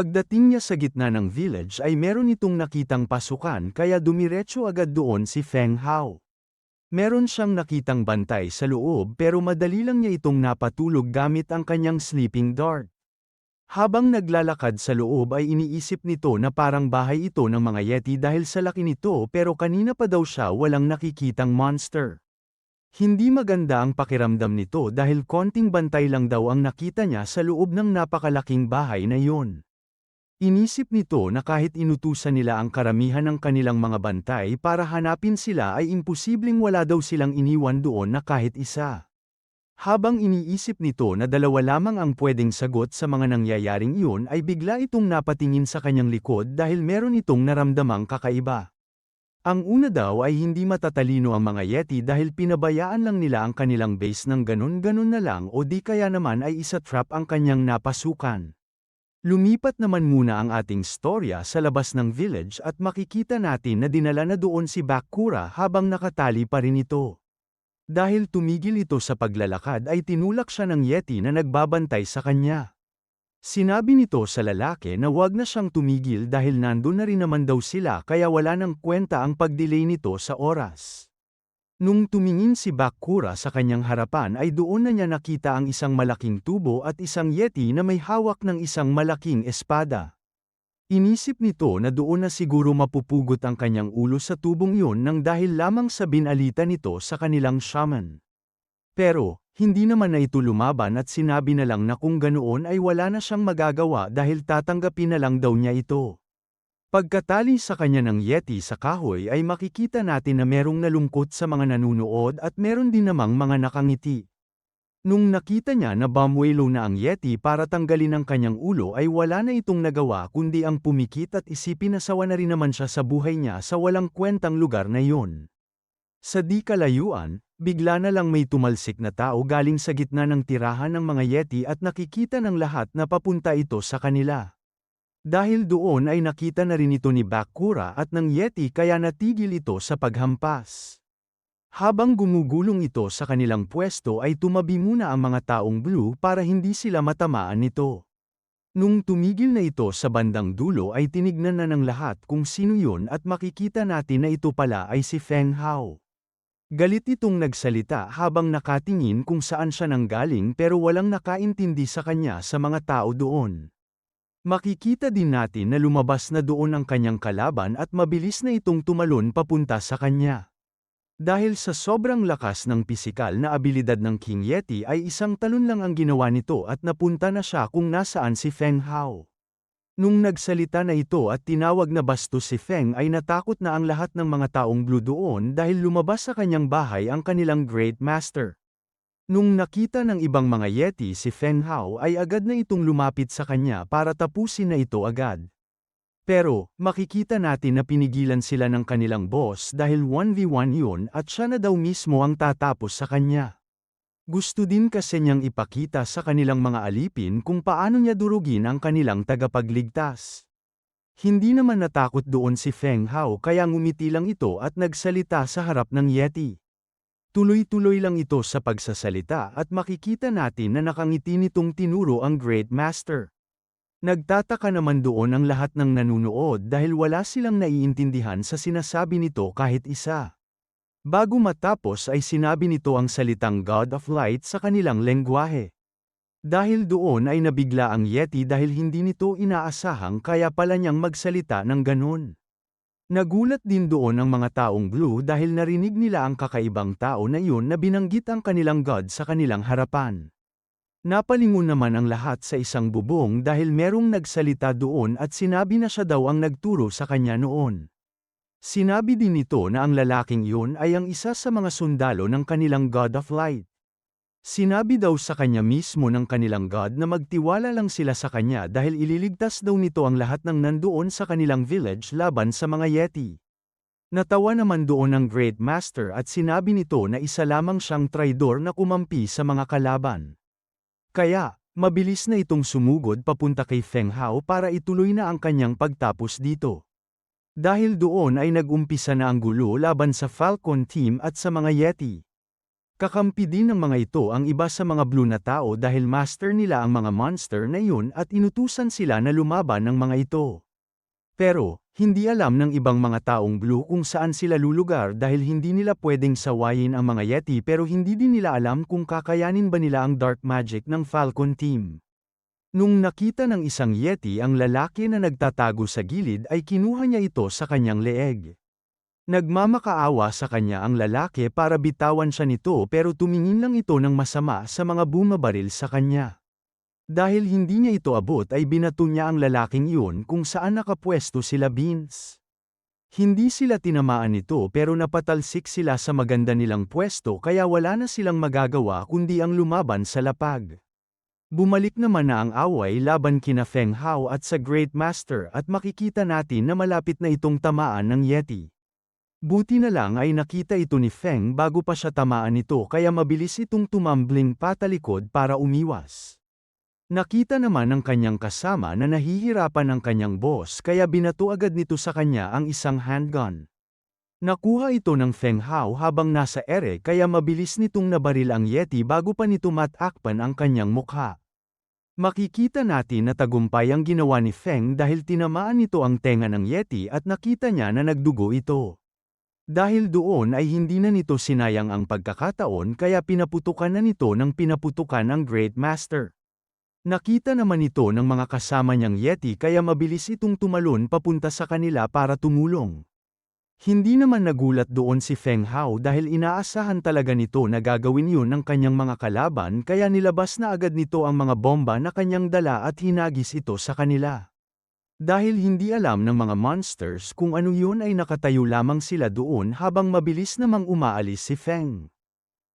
Pagdating niya sa gitna ng village ay meron itong nakitang pasukan kaya dumiretso agad doon si Feng Hao. Meron siyang nakitang bantay sa loob pero madali lang niya itong napatulog gamit ang kanyang sleeping dart. Habang naglalakad sa loob ay iniisip nito na parang bahay ito ng mga yeti dahil sa laki nito pero kanina pa daw siya walang nakikitang monster. Hindi maganda ang pakiramdam nito dahil konting bantay lang daw ang nakita niya sa loob ng napakalaking bahay na yun. Inisip nito na kahit inutusan nila ang karamihan ng kanilang mga bantay para hanapin sila ay imposibleng wala daw silang iniwan doon na kahit isa. Habang iniisip nito na dalawa lamang ang pwedeng sagot sa mga nangyayaring iyon ay bigla itong napatingin sa kanyang likod dahil meron itong naramdamang kakaiba. Ang una daw ay hindi matatalino ang mga yeti dahil pinabayaan lang nila ang kanilang base ng ganun-ganun na lang o di kaya naman ay isa trap ang kanyang napasukan. Lumipat naman muna ang ating storya sa labas ng village at makikita natin na dinala na doon si Bakura habang nakatali pa rin ito. Dahil tumigil ito sa paglalakad ay tinulak siya ng yeti na nagbabantay sa kanya. Sinabi nito sa lalaki na wag na siyang tumigil dahil nandun na rin naman daw sila kaya wala nang kwenta ang pag-delay nito sa oras. Nung tumingin si Bakura sa kanyang harapan ay doon na niya nakita ang isang malaking tubo at isang yeti na may hawak ng isang malaking espada. Inisip nito na doon na siguro mapupugot ang kanyang ulo sa tubong yun nang dahil lamang sa binalita nito sa kanilang shaman. Pero, hindi naman na ito lumaban at sinabi na lang na kung ganoon ay wala na siyang magagawa dahil tatanggapin na lang daw niya ito. Pagkatali sa kanya ng yeti sa kahoy ay makikita natin na merong nalungkot sa mga nanunood at meron din namang mga nakangiti. Nung nakita niya na bumwelo na ang yeti para tanggalin ang kanyang ulo ay wala na itong nagawa kundi ang pumikit at isipin na sawa na rin naman siya sa buhay niya sa walang kwentang lugar na yun. Sa di kalayuan, bigla na lang may tumalsik na tao galing sa gitna ng tirahan ng mga yeti at nakikita ng lahat na papunta ito sa kanila. Dahil doon ay nakita na rin ito ni Bakura at ng yeti kaya natigil ito sa paghampas. Habang gumugulong ito sa kanilang pwesto ay tumabi muna ang mga taong blue para hindi sila matamaan nito. Nung tumigil na ito sa bandang dulo ay tinignan na ng lahat kung sino yun at makikita natin na ito pala ay si Feng Hao. Galit itong nagsalita habang nakatingin kung saan siya nanggaling pero walang nakaintindi sa kanya sa mga tao doon. Makikita din natin na lumabas na doon ang kanyang kalaban at mabilis na itong tumalon papunta sa kanya. Dahil sa sobrang lakas ng pisikal na abilidad ng King Yeti ay isang talon lang ang ginawa nito at napunta na siya kung nasaan si Feng Hao. Nung nagsalita na ito at tinawag na bastos si Feng ay natakot na ang lahat ng mga taong blue doon dahil lumabas sa kanyang bahay ang kanilang Great Master. Nung nakita ng ibang mga yeti si Feng Hao ay agad na itong lumapit sa kanya para tapusin na ito agad. Pero, makikita natin na pinigilan sila ng kanilang boss dahil 1v1 yun at siya na daw mismo ang tatapos sa kanya. Gusto din kasi niyang ipakita sa kanilang mga alipin kung paano niya durugin ang kanilang tagapagligtas. Hindi naman natakot doon si Feng Hao kaya ngumiti lang ito at nagsalita sa harap ng yeti. Tuloy-tuloy lang ito sa pagsasalita at makikita natin na nakangiti nitong tinuro ang Great Master. Nagtataka naman doon ang lahat ng nanunood dahil wala silang naiintindihan sa sinasabi nito kahit isa. Bago matapos ay sinabi nito ang salitang God of Light sa kanilang lengguwahe. Dahil doon ay nabigla ang yeti dahil hindi nito inaasahang kaya pala niyang magsalita ng ganun. Nagulat din doon ang mga taong blue dahil narinig nila ang kakaibang tao na iyon na binanggit ang kanilang god sa kanilang harapan. Napalingon naman ang lahat sa isang bubong dahil merong nagsalita doon at sinabi na siya daw ang nagturo sa kanya noon. Sinabi din nito na ang lalaking iyon ay ang isa sa mga sundalo ng kanilang God of Light. Sinabi daw sa kanya mismo ng kanilang god na magtiwala lang sila sa kanya dahil ililigtas daw nito ang lahat ng nandoon sa kanilang village laban sa mga yeti. Natawa naman doon ang Great Master at sinabi nito na isa lamang siyang traidor na kumampi sa mga kalaban. Kaya, mabilis na itong sumugod papunta kay Feng Hao para ituloy na ang kanyang pagtapos dito. Dahil doon ay nag-umpisa na ang gulo laban sa Falcon Team at sa mga yeti. Kakampi din ng mga ito ang iba sa mga blue na tao dahil master nila ang mga monster na iyon at inutusan sila na lumaban ng mga ito. Pero, hindi alam ng ibang mga taong blue kung saan sila lulugar dahil hindi nila pwedeng sawayin ang mga Yeti pero hindi din nila alam kung kakayanin ba nila ang dark magic ng Falcon Team. Nung nakita ng isang Yeti ang lalaki na nagtatago sa gilid ay kinuha niya ito sa kanyang leeg. Nagmamakaawa sa kanya ang lalaki para bitawan siya nito pero tumingin lang ito ng masama sa mga bumabaril sa kanya. Dahil hindi niya ito abot ay binato niya ang lalaking iyon kung saan nakapwesto sila Beans. Hindi sila tinamaan nito pero napatalsik sila sa maganda nilang pwesto kaya wala na silang magagawa kundi ang lumaban sa lapag. Bumalik naman na ang away laban kina Feng Hao at sa Great Master at makikita natin na malapit na itong tamaan ng Yeti. Buti na lang ay nakita ito ni Feng bago pa siya tamaan nito kaya mabilis itong tumambling patalikod para umiwas. Nakita naman ng kanyang kasama na nahihirapan ang kanyang boss kaya binato agad nito sa kanya ang isang handgun. Nakuha ito ng Feng Hao habang nasa ere kaya mabilis nitong nabaril ang Yeti bago pa nito matakpan ang kanyang mukha. Makikita natin na tagumpay ang ginawa ni Feng dahil tinamaan nito ang tenga ng Yeti at nakita niya na nagdugo ito. Dahil doon ay hindi na nito sinayang ang pagkakataon kaya pinaputukan na nito ng pinaputukan ang Great Master. Nakita naman ito ng mga kasama niyang Yeti kaya mabilis itong tumalon papunta sa kanila para tumulong. Hindi naman nagulat doon si Feng Hao dahil inaasahan talaga nito na gagawin yun ng kanyang mga kalaban kaya nilabas na agad nito ang mga bomba na kanyang dala at hinagis ito sa kanila. Dahil hindi alam ng mga monsters kung ano yun ay nakatayo lamang sila doon habang mabilis namang umaalis si Feng.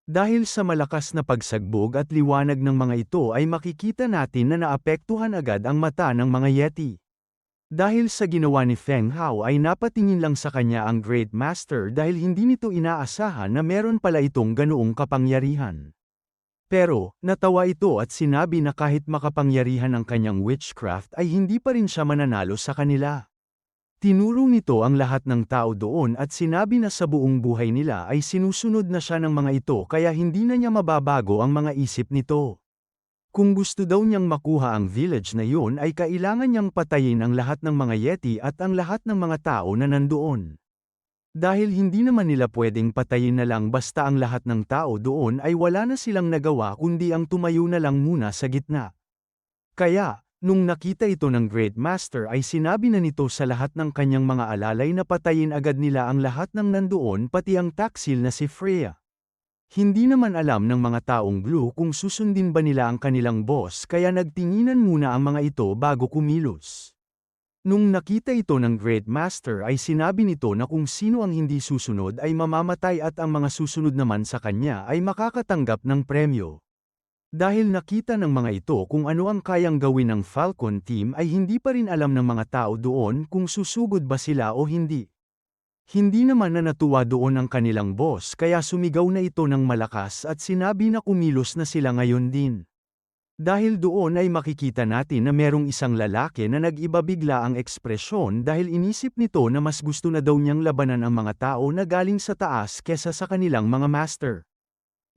Dahil sa malakas na pagsagbog at liwanag ng mga ito ay makikita natin na naapektuhan agad ang mata ng mga Yeti. Dahil sa ginawa ni Feng Hao ay napatingin lang sa kanya ang Great Master dahil hindi nito inaasahan na meron pala itong ganoong kapangyarihan. Pero, natawa ito at sinabi na kahit makapangyarihan ang kanyang witchcraft ay hindi pa rin siya mananalo sa kanila. Tinuro nito ang lahat ng tao doon at sinabi na sa buong buhay nila ay sinusunod na siya ng mga ito kaya hindi na niya mababago ang mga isip nito. Kung gusto daw niyang makuha ang village na yun ay kailangan niyang patayin ang lahat ng mga Yeti at ang lahat ng mga tao na nandoon. Dahil hindi naman nila pwedeng patayin na lang basta ang lahat ng tao doon ay wala na silang nagawa kundi ang tumayo na lang muna sa gitna. Kaya, nung nakita ito ng Great Master ay sinabi na nito sa lahat ng kanyang mga alalay na patayin agad nila ang lahat ng nandoon pati ang taksil na si Freya. Hindi naman alam ng mga taong blue kung susundin ba nila ang kanilang boss kaya nagtinginan muna ang mga ito bago kumilos. Nung nakita ito ng Great Master ay sinabi nito na kung sino ang hindi susunod ay mamamatay at ang mga susunod naman sa kanya ay makakatanggap ng premyo. Dahil nakita ng mga ito kung ano ang kayang gawin ng Falcon Team ay hindi pa rin alam ng mga tao doon kung susugod ba sila o hindi. Hindi naman na natuwa doon ang kanilang boss kaya sumigaw na ito ng malakas at sinabi na kumilos na sila ngayon din. Dahil doon ay makikita natin na merong isang lalaki na nag-iba bigla ang ekspresyon dahil inisip nito na mas gusto na daw niyang labanan ang mga tao na galing sa taas kesa sa kanilang mga master.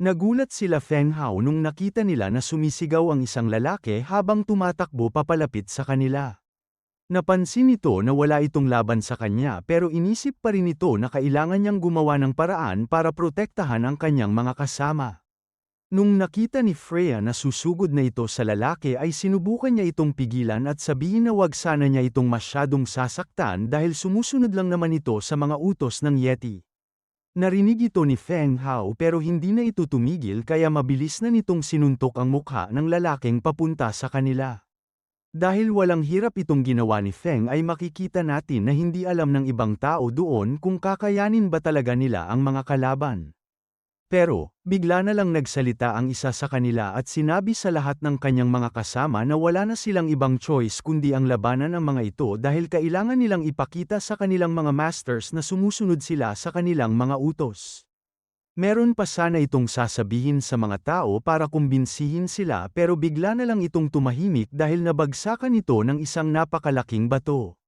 Nagulat sila Feng Hao nung nakita nila na sumisigaw ang isang lalaki habang tumatakbo papalapit sa kanila. Napansin nito na wala itong laban sa kanya pero inisip pa rin ito na kailangan niyang gumawa ng paraan para protektahan ang kanyang mga kasama. Nung nakita ni Freya na susugod na ito sa lalaki ay sinubukan niya itong pigilan at sabihin na wag sana niya itong masyadong sasaktan dahil sumusunod lang naman ito sa mga utos ng Yeti. Narinig ito ni Feng Hao pero hindi na ito tumigil kaya mabilis na nitong sinuntok ang mukha ng lalaking papunta sa kanila. Dahil walang hirap itong ginawa ni Feng ay makikita natin na hindi alam ng ibang tao doon kung kakayanin ba talaga nila ang mga kalaban. Pero, bigla na lang nagsalita ang isa sa kanila at sinabi sa lahat ng kanyang mga kasama na wala na silang ibang choice kundi ang labanan ng mga ito dahil kailangan nilang ipakita sa kanilang mga masters na sumusunod sila sa kanilang mga utos. Meron pa sana itong sasabihin sa mga tao para kumbinsihin sila pero bigla na lang itong tumahimik dahil nabagsakan ito ng isang napakalaking bato.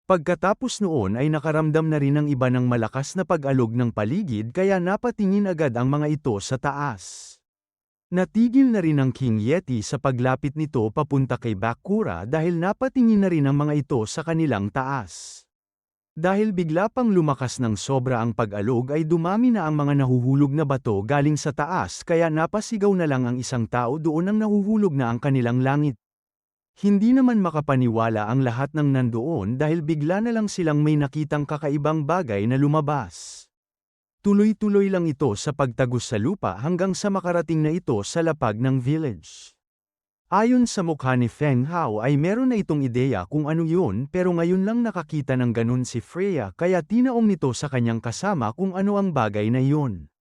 Pagkatapos noon ay nakaramdam na rin ang iba ng malakas na pag-alog ng paligid kaya napatingin agad ang mga ito sa taas. Natigil na rin ang King Yeti sa paglapit nito papunta kay Bakura dahil napatingin na rin ang mga ito sa kanilang taas. Dahil bigla pang lumakas ng sobra ang pag-alog ay dumami na ang mga nahuhulog na bato galing sa taas kaya napasigaw na lang ang isang tao doon ang nahuhulog na ang kanilang langit. Hindi naman makapaniwala ang lahat ng nandoon dahil bigla na lang silang may nakitang kakaibang bagay na lumabas. Tuloy-tuloy lang ito sa pagtagos sa lupa hanggang sa makarating na ito sa lapag ng village. Ayon sa mukha ni Feng Hao ay meron na itong ideya kung ano yun pero ngayon lang nakakita ng ganun si Freya kaya tinaong nito sa kanyang kasama kung ano ang bagay na yun.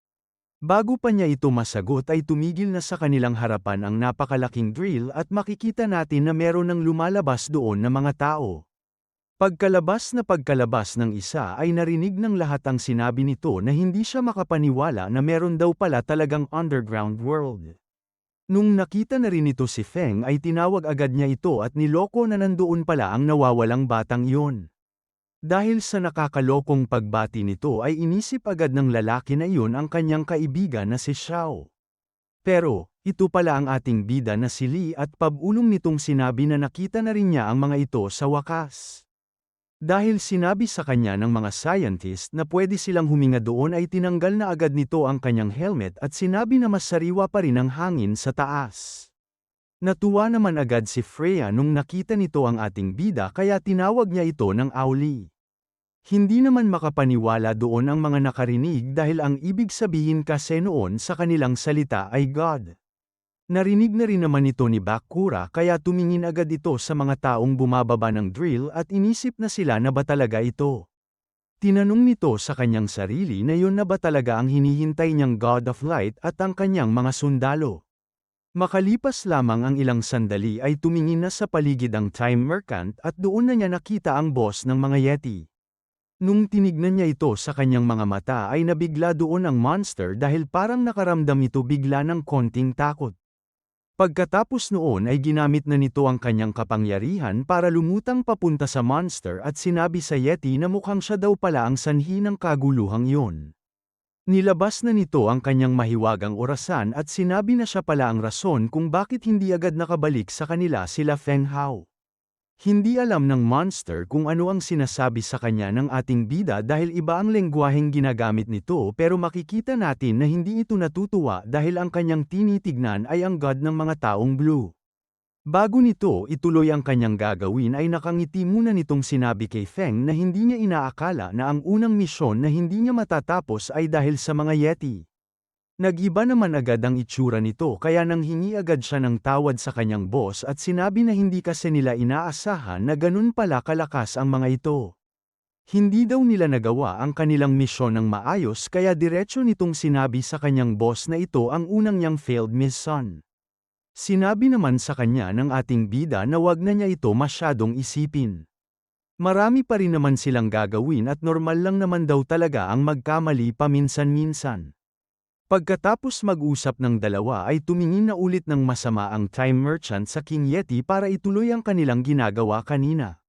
Bago pa niya ito masagot ay tumigil na sa kanilang harapan ang napakalaking drill at makikita natin na meron ng lumalabas doon na mga tao. Pagkalabas ng isa ay narinig ng lahat ang sinabi nito na hindi siya makapaniwala na meron daw pala talagang underground world. Nung nakita na rin ito si Feng ay tinawag agad niya ito at niloko na nandoon pala ang nawawalang batang iyon. Dahil sa nakakalokong pagbati nito ay inisip agad ng lalaki na iyon ang kanyang kaibigan na si Xiao. Pero, ito pala ang ating bida na si Li at pag-ulong nitong sinabi na nakita na rin niya ang mga ito sa wakas. Dahil sinabi sa kanya ng mga scientist na pwede silang huminga doon ay tinanggal na agad nito ang kanyang helmet at sinabi na mas sariwa pa rin ang hangin sa taas. Natuwa naman agad si Freya nung nakita nito ang ating bida kaya tinawag niya ito ng Auli. Hindi naman makapaniwala doon ang mga nakarinig dahil ang ibig sabihin kasi noon sa kanilang salita ay God. Narinig na rin naman ito ni Bakura kaya tumingin agad ito sa mga taong bumababa ng drill at inisip na sila na ba talaga ito. Tinanong nito sa kanyang sarili na yun na ba talaga ang hinihintay niyang God of Light at ang kanyang mga sundalo. Makalipas lamang ang ilang sandali ay tumingin na sa paligid ang Time Merchant at doon na niya nakita ang boss ng mga Yeti. Nung tinignan niya ito sa kanyang mga mata ay nabigla doon ang monster dahil parang nakaramdam ito bigla ng konting takot. Pagkatapos noon ay ginamit na nito ang kanyang kapangyarihan para lumutang papunta sa monster at sinabi sa Yeti na mukhang siya daw pala ang sanhi ng kaguluhang iyon. Nilabas na nito ang kanyang mahiwagang orasan at sinabi na siya pala ang rason kung bakit hindi agad nakabalik sa kanila sila Feng Hao. Hindi alam ng monster kung ano ang sinasabi sa kanya ng ating bida dahil iba ang lengguwaheng ginagamit nito pero makikita natin na hindi ito natutuwa dahil ang kanyang tinitignan ay ang god ng mga taong blue. Bago nito ituloy ang kanyang gagawin ay nakangiti muna nitong sinabi kay Feng na hindi niya inaakala na ang unang misyon na hindi niya matatapos ay dahil sa mga Yeti. Nag-iba naman agad ang itsura nito kaya nanghingi agad siya ng tawad sa kanyang boss at sinabi na hindi kasi nila inaasahan na ganun pala kalakas ang mga ito. Hindi daw nila nagawa ang kanilang misyon ng maayos kaya diretso nitong sinabi sa kanyang boss na ito ang unang niyang failed mission. Sinabi naman sa kanya ng ating bida na wag na niya ito masyadong isipin. Marami pa rin naman silang gagawin at normal lang naman daw talaga ang magkamali paminsan-minsan. Pagkatapos mag-usap ng dalawa ay tumingin na ulit ng masama ang Time Merchant sa King Yeti para ituloy ang kanilang ginagawa kanina.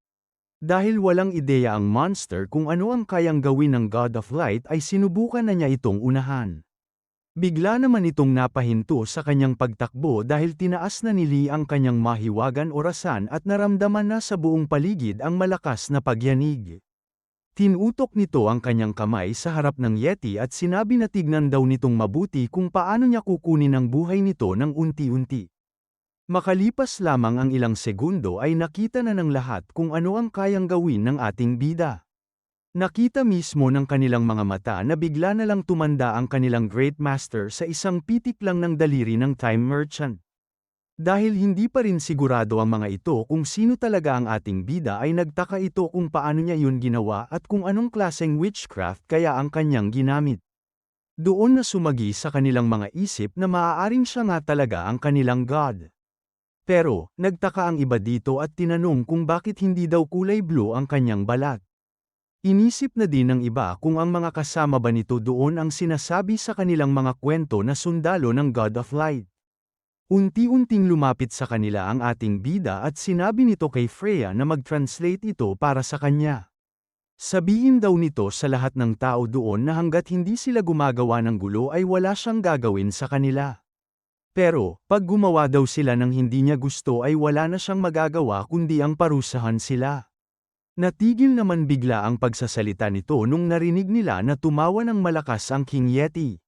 Dahil walang ideya ang monster kung ano ang kayang gawin ng God of Light ay sinubukan na niya itong unahan. Bigla naman itong napahinto sa kanyang pagtakbo dahil tinaas na ni Lee ang kanyang mahiwagan orasan at naramdaman na sa buong paligid ang malakas na pagyanig. Tinutok nito ang kanyang kamay sa harap ng Yeti at sinabi na tignan daw nitong mabuti kung paano niya kukunin ang buhay nito ng unti-unti. Makalipas lamang ang ilang segundo ay nakita na ng lahat kung ano ang kayang gawin ng ating bida. Nakita mismo ng kanilang mga mata na bigla na lang tumanda ang kanilang Great Master sa isang pitik lang ng daliri ng Time Merchant. Dahil hindi pa rin sigurado ang mga ito kung sino talaga ang ating bida ay nagtaka ito kung paano niya yun ginawa at kung anong klaseng witchcraft kaya ang kanyang ginamit. Doon na sumagi sa kanilang mga isip na maaaring siya nga talaga ang kanilang god. Pero, nagtaka ang iba dito at tinanong kung bakit hindi daw kulay blue ang kanyang balat. Inisip na din ng iba kung ang mga kasama ba nito doon ang sinasabi sa kanilang mga kwento na sundalo ng God of Light. Unti-unting lumapit sa kanila ang ating bida at sinabi nito kay Freya na mag-translate ito para sa kanya. Sabihin daw nito sa lahat ng tao doon na hanggat hindi sila gumagawa ng gulo ay wala siyang gagawin sa kanila. Pero, pag gumawa daw sila ng hindi niya gusto ay wala na siyang magagawa kundi ang parusahan sila. Natigil naman bigla ang pagsasalita nito nung narinig nila na tumawa ng malakas ang King Yeti.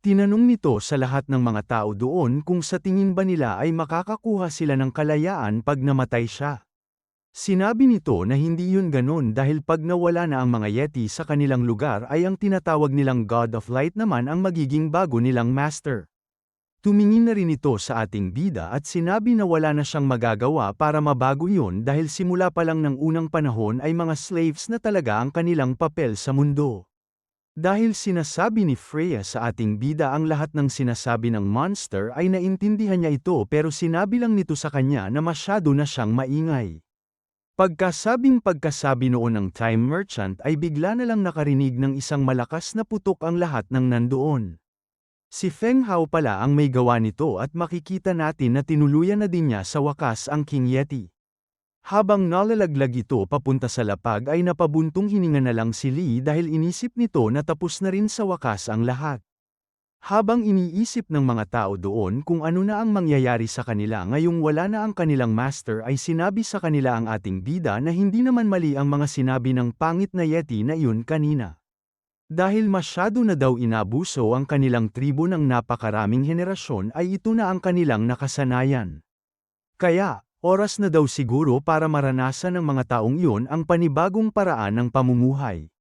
Tinanong nito sa lahat ng mga tao doon kung sa tingin ba nila ay makakakuha sila ng kalayaan pag namatay siya. Sinabi nito na hindi yun ganon dahil pag nawala na ang mga Yeti sa kanilang lugar ay ang tinatawag nilang God of Light naman ang magiging bago nilang master. Tumingin na rin ito sa ating bida at sinabi na wala na siyang magagawa para mabago yun dahil simula pa lang ng unang panahon ay mga slaves na talaga ang kanilang papel sa mundo. Dahil sinasabi ni Freya sa ating bida ang lahat ng sinasabi ng monster ay naintindihan niya ito pero sinabi lang nito sa kanya na masyado na siyang maingay. Pagkasabi noon ng Time Merchant ay bigla na lang nakarinig ng isang malakas na putok ang lahat ng nandoon. Si Feng Hao pala ang may gawa nito at makikita natin na tinuluyan na din niya sa wakas ang King Yeti. Habang nalalaglag ito papunta sa lapag ay napabuntong hininga na lang si Lee dahil inisip nito na tapos na rin sa wakas ang lahat. Habang iniisip ng mga tao doon kung ano na ang mangyayari sa kanila ngayong wala na ang kanilang master ay sinabi sa kanila ang ating bida na hindi naman mali ang mga sinabi ng pangit na Yeti na iyon kanina. Dahil masyado na daw inabuso ang kanilang tribo ng napakaraming henerasyon ay ito na ang kanilang nakasanayan. Kaya, oras na daw siguro para maranasan ng mga taong iyon ang panibagong paraan ng pamumuhay.